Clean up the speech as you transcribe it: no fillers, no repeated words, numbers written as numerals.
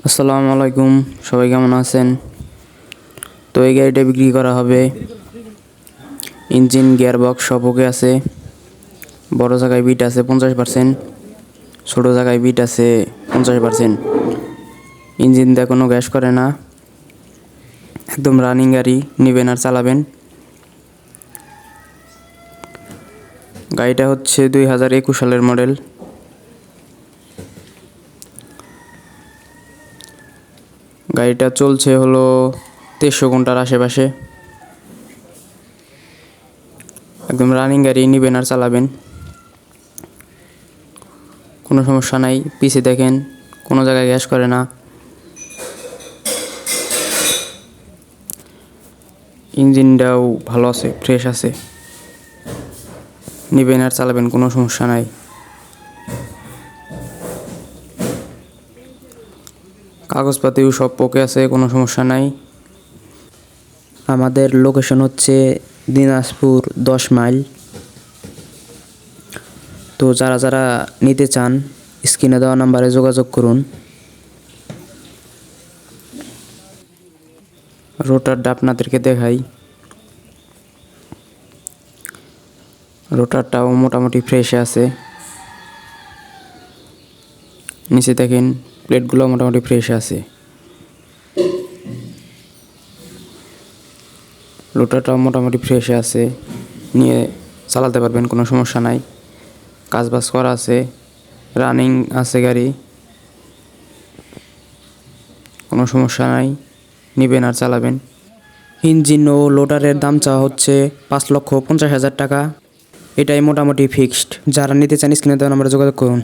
আসসালামু আলাইকুম, সবাই কেমন আছেন? তো এই গাড়িটা বিক্রি করা হবে। ইঞ্জিন গিয়ারবক্স সব ওকে আছে। বড় জায়গায় বিট আছে 50%, ছোট জায়গায় বিট আছে 50%। ইঞ্জিন দিয়ে কোনো গ্যাস করে না, একদম রানিং গাড়ি। নেবেন আর চালাবেন। গাড়িটা হচ্ছে 2021 সালের মডেল। গাড়িটা চলছে হলো 2300 ঘন্টার আশেপাশে। একদম রানিং গাড়ি, নেবেন আর চালাবেন, কোনো সমস্যা নাই। পিছে দেখেন, কোনো জায়গায় গ্যাস করে না। ইঞ্জিনটাও ভালো আছে, ফ্রেশ আছে। নেবেন আর চালাবেন, কোনো সমস্যা নাই। কাগজপাতিও সব ওকে আছে, কোনো সমস্যা নাই। আমাদের লোকেশন হচ্ছে দিনাজপুর 10 মাইল। তো যারা যারা নিতে চান স্ক্রিনে দেওয়া নাম্বারে যোগাযোগ করুন। রোটারটা আপনাদেরকে দেখাই। রোটারটাও মোটামুটি ফ্রেশ আছে। নিচে দেখেন, প্লেটগুলো মোটামুটি ফ্রেশ আছে। রোটারটাও মোটামুটি ফ্রেশ আছে, নিয়ে চালাতে পারবেন, কোনো সমস্যা নাই। কাজবাজ করা আছে, রানিং আছে গাড়ি, কোনো সমস্যা নাই। নেবেন আর চালাবেন। ইঞ্জিন ও লোডারের দাম চাওয়া হচ্ছে 5,50,000 টাকা। এটাই মোটামুটি ফিক্সড। যারা নিতে চান স্ক্রিনে দেওয়া নাম্বারে যোগাযোগ করুন।